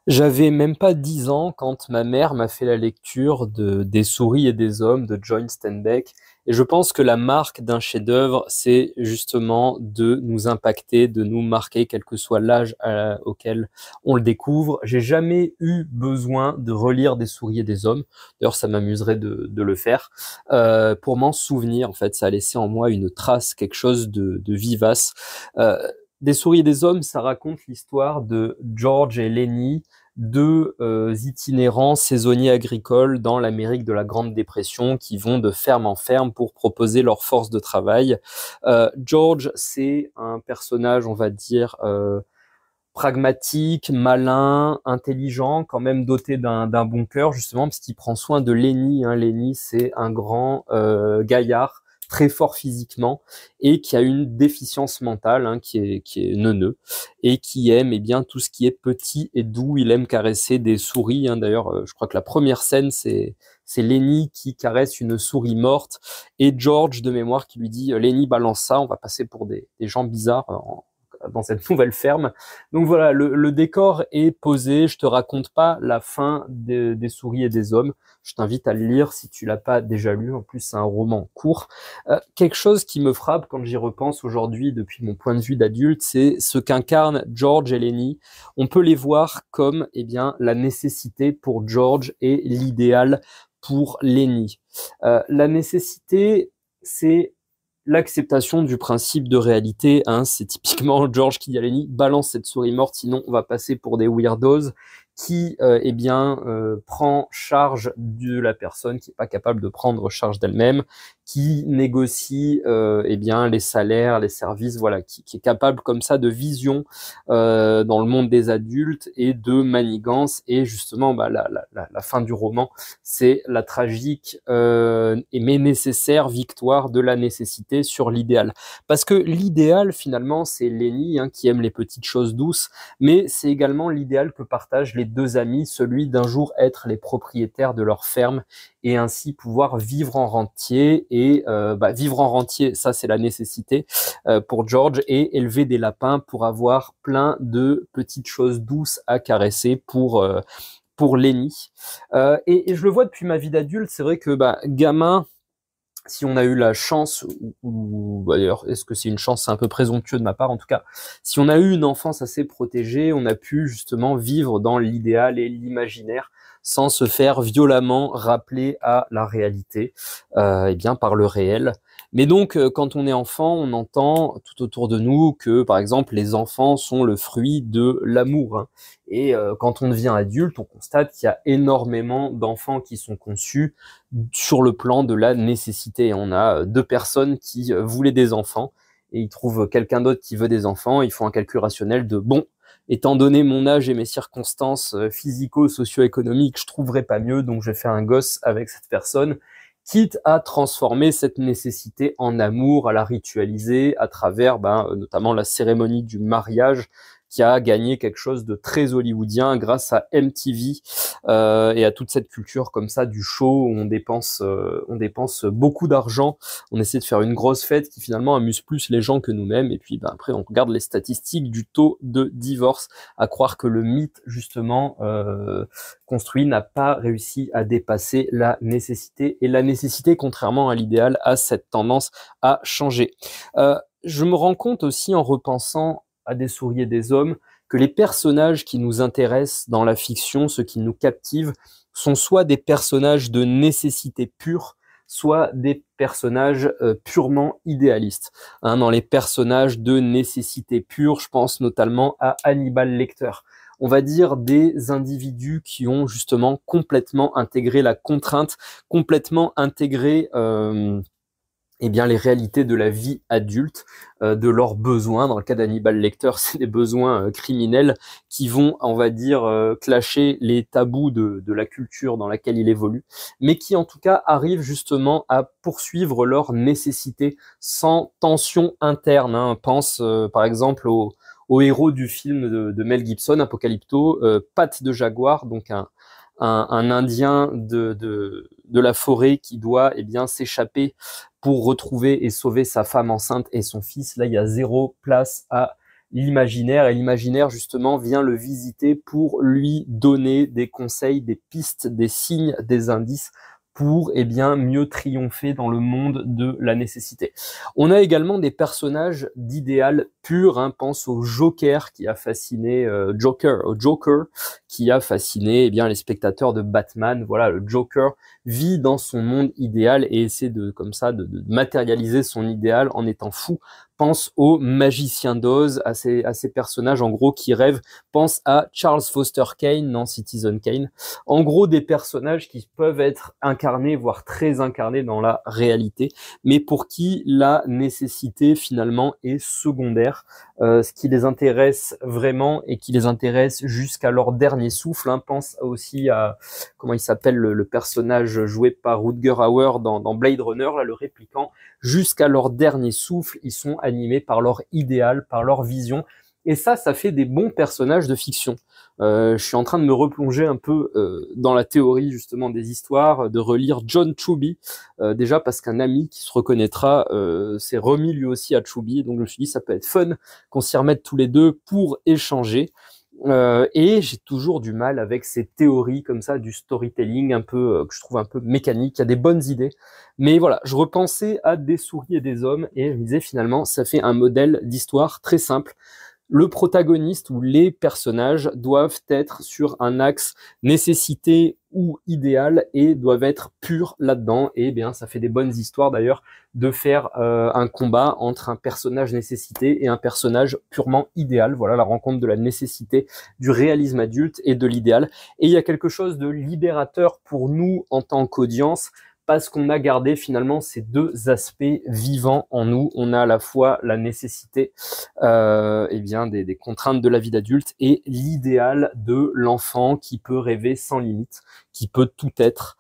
J'avais même pas 10 ans quand ma mère m'a fait la lecture de Des souris et des hommes de John Steinbeck. Et je pense que la marque d'un chef-d'œuvre, c'est justement de nous impacter, de nous marquer, quel que soit l'âge auquel on le découvre. J'ai jamais eu besoin de relire Des souris et des hommes. D'ailleurs, ça m'amuserait de le faire. Pour m'en souvenir, en fait, ça a laissé en moi une trace, quelque chose de vivace. Euh, des souris et des hommes, ça raconte l'histoire de George et Lenny, deux itinérants saisonniers agricoles dans l'Amérique de la Grande Dépression qui vont de ferme en ferme pour proposer leur force de travail. George, c'est un personnage, on va dire, pragmatique, malin, intelligent, quand même doté d'un bon cœur, justement, parce qu'il prend soin de Lenny. Hein. Lenny, c'est un grand gaillard, très fort physiquement, et qui a une déficience mentale, hein, qui est neuneux, et qui aime bien tout ce qui est petit et doux. Il aime caresser des souris. Hein. D'ailleurs, je crois que la première scène, c'est Lenny qui caresse une souris morte, et George, de mémoire, qui lui dit Lenny, balance ça, on va passer pour des gens bizarres dans cette nouvelle ferme. Donc voilà, le décor est posé. Je te raconte pas la fin des souris et des hommes. Je t'invite à le lire si tu l'as pas déjà lu. En plus, c'est un roman court. Quelque chose qui me frappe quand j'y repense aujourd'hui, depuis mon point de vue d'adulte, c'est ce qu'incarnent George et Lenny. On peut les voir comme, la nécessité pour George et l'idéal pour Lenny. La nécessité, c'est l'acceptation du principe de réalité. Hein, c'est typiquement George qui dit à Lenny, balance cette souris morte, sinon on va passer pour des weirdos, qui prend charge de la personne qui est pas capable de prendre charge d'elle-même, qui négocie les salaires, les services, voilà, qui est capable comme ça de vision dans le monde des adultes et de manigance. Et justement, la fin du roman, c'est la tragique mais nécessaire victoire de la nécessité sur l'idéal. Parce que l'idéal, finalement, c'est Lenny, hein, qui aime les petites choses douces, mais c'est également l'idéal que partagent les deux amis, celui d'un jour être les propriétaires de leur ferme et ainsi pouvoir vivre en rentier. Et vivre en rentier, ça c'est la nécessité pour George, et élever des lapins pour avoir plein de petites choses douces à caresser pour Lenny. Et je le vois depuis ma vie d'adulte, c'est vrai que gamin, si on a eu la chance, d'ailleurs, est-ce que c'est une chance, c'est un peu présomptueux de ma part en tout cas, si on a eu une enfance assez protégée, on a pu justement vivre dans l'idéal et l'imaginaire sans se faire violemment rappeler à la réalité, par le réel. Mais donc, quand on est enfant, on entend tout autour de nous que, par exemple, les enfants sont le fruit de l'amour. Hein. Et quand on devient adulte, on constate qu'il y a énormément d'enfants qui sont conçus sur le plan de la nécessité. On a deux personnes qui voulaient des enfants et ils trouvent quelqu'un d'autre qui veut des enfants. Ils font un calcul rationnel de bon, étant donné mon âge et mes circonstances physico-socio-économiques, je trouverais pas mieux, donc je vais faire un gosse avec cette personne, quitte à transformer cette nécessité en amour, à la ritualiser à travers notamment la cérémonie du mariage qui a gagné quelque chose de très hollywoodien grâce à MTV et à toute cette culture comme ça du show où on dépense beaucoup d'argent, on essaie de faire une grosse fête qui finalement amuse plus les gens que nous-mêmes, et puis après on regarde les statistiques du taux de divorce, à croire que le mythe justement construit n'a pas réussi à dépasser la nécessité, et la nécessité, contrairement à l'idéal, a cette tendance à changer. Je me rends compte aussi en repensant à Des souris et des hommes que les personnages qui nous intéressent dans la fiction, ceux qui nous captivent, sont soit des personnages de nécessité pure, soit des personnages purement idéalistes. Hein, dans les personnages de nécessité pure, je pense notamment à Hannibal Lecter. On va dire des individus qui ont justement complètement intégré la contrainte, complètement intégré les réalités de la vie adulte, de leurs besoins. Dans le cas d'Hannibal Lecter, c'est des besoins criminels qui vont, on va dire, clasher les tabous de la culture dans laquelle il évolue, mais qui en tout cas arrivent justement à poursuivre leurs nécessités sans tension interne. Hein. Pense par exemple au héros du film de Mel Gibson, Apocalypto, Patte de Jaguar, donc un Indien de la forêt qui doit s'échapper pour retrouver et sauver sa femme enceinte et son fils. Là, il y a zéro place à l'imaginaire, et l'imaginaire justement vient le visiter pour lui donner des conseils, des pistes, des signes, des indices pour bien mieux triompher dans le monde de la nécessité. On a également des personnages d'idéal pur, hein, pense au Joker qui a fasciné au Joker qui a fasciné les spectateurs de Batman. Voilà, le Joker vit dans son monde idéal et essaie de matérialiser son idéal en étant fou. Pense au magicien d'Oz, à ces personnages en gros qui rêvent. Pense à Charles Foster Kane dans Citizen Kane. En gros, des personnages qui peuvent être incarnés, voire très incarnés dans la réalité, mais pour qui la nécessité finalement est secondaire. Ce qui les intéresse vraiment et qui les intéresse jusqu'à leur dernier souffle, hein. Pense aussi à, comment il s'appelle, le personnage joué par Rutger Hauer dans Blade Runner, là, le répliquant. Jusqu'à leur dernier souffle, ils sont animés par leur idéal, par leur vision. Et ça fait des bons personnages de fiction. Je suis en train de me replonger un peu dans la théorie justement des histoires, de relire John Truby, déjà parce qu'un ami qui se reconnaîtra s'est remis lui aussi à Truby, donc je me suis dit ça peut être fun qu'on s'y remette tous les deux pour échanger. Et j'ai toujours du mal avec ces théories comme ça du storytelling un peu que je trouve un peu mécanique. Il y a des bonnes idées, mais voilà, je repensais à Des souris et des hommes et je me disais finalement ça fait un modèle d'histoire très simple. Le protagoniste ou les personnages doivent être sur un axe nécessité ou idéal et doivent être purs là-dedans. Et bien, ça fait des bonnes histoires d'ailleurs de faire un combat entre un personnage nécessité et un personnage purement idéal. Voilà la rencontre de la nécessité, du réalisme adulte et de l'idéal. Et il y a quelque chose de libérateur pour nous en tant qu'audience, parce qu'on a gardé finalement ces deux aspects vivants en nous. On a à la fois la nécessité des contraintes de la vie d'adulte et l'idéal de l'enfant qui peut rêver sans limite, qui peut tout être.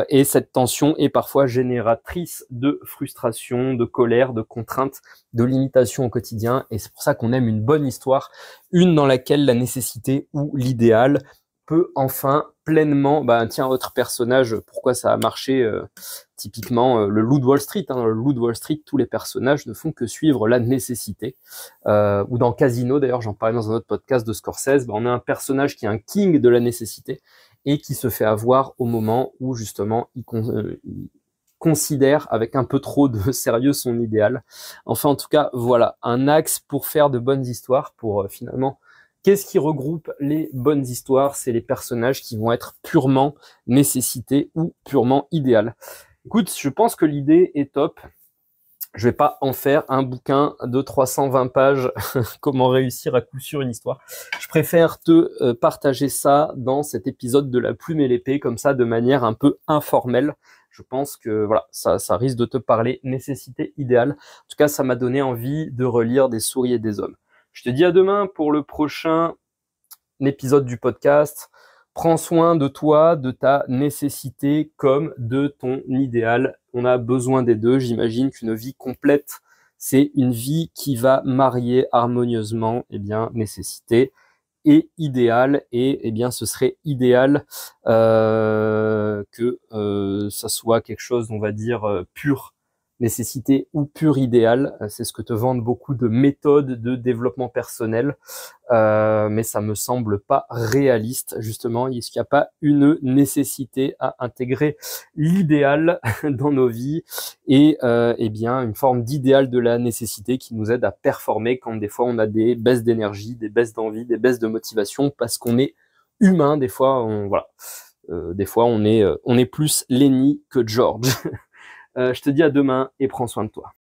Et cette tension est parfois génératrice de frustration, de colère, de contraintes, de limitations au quotidien. Et c'est pour ça qu'on aime une bonne histoire, une dans laquelle la nécessité ou l'idéal peut enfin pleinement, tiens, autre personnage, pourquoi ça a marché, typiquement le loup de Wall Street, hein, le loup de Wall Street, tous les personnages ne font que suivre la nécessité, ou dans Casino d'ailleurs, j'en parlais dans un autre podcast de Scorsese, on a un personnage qui est un king de la nécessité et qui se fait avoir au moment où justement il considère avec un peu trop de sérieux son idéal. Enfin en tout cas, voilà, un axe pour faire de bonnes histoires, pour finalement qu'est-ce qui regroupe les bonnes histoires? C'est les personnages qui vont être purement nécessités ou purement idéal. Écoute, je pense que l'idée est top. Je vais pas en faire un bouquin de 320 pages, comment réussir à coup sûr une histoire. Je préfère te partager ça dans cet épisode de La Plume et l'Épée, comme ça, de manière un peu informelle. Je pense que voilà, ça risque de te parler, nécessité idéale. En tout cas, ça m'a donné envie de relire Des souris et des hommes. Je te dis à demain pour le prochain épisode du podcast. Prends soin de toi, de ta nécessité comme de ton idéal. On a besoin des deux. J'imagine qu'une vie complète, c'est une vie qui va marier harmonieusement nécessité et idéal. Et ce serait idéal que ça soit quelque chose, on va dire, pur nécessité ou pur idéal. C'est ce que te vendent beaucoup de méthodes de développement personnel, mais ça me semble pas réaliste. Justement, est-ce qu'il n'y a pas une nécessité à intégrer l'idéal dans nos vies et une forme d'idéal de la nécessité qui nous aide à performer quand des fois on a des baisses d'énergie, des baisses d'envie, des baisses de motivation parce qu'on est humain. Des fois, des fois on est plus Lenny que George. Je te dis à demain et prends soin de toi.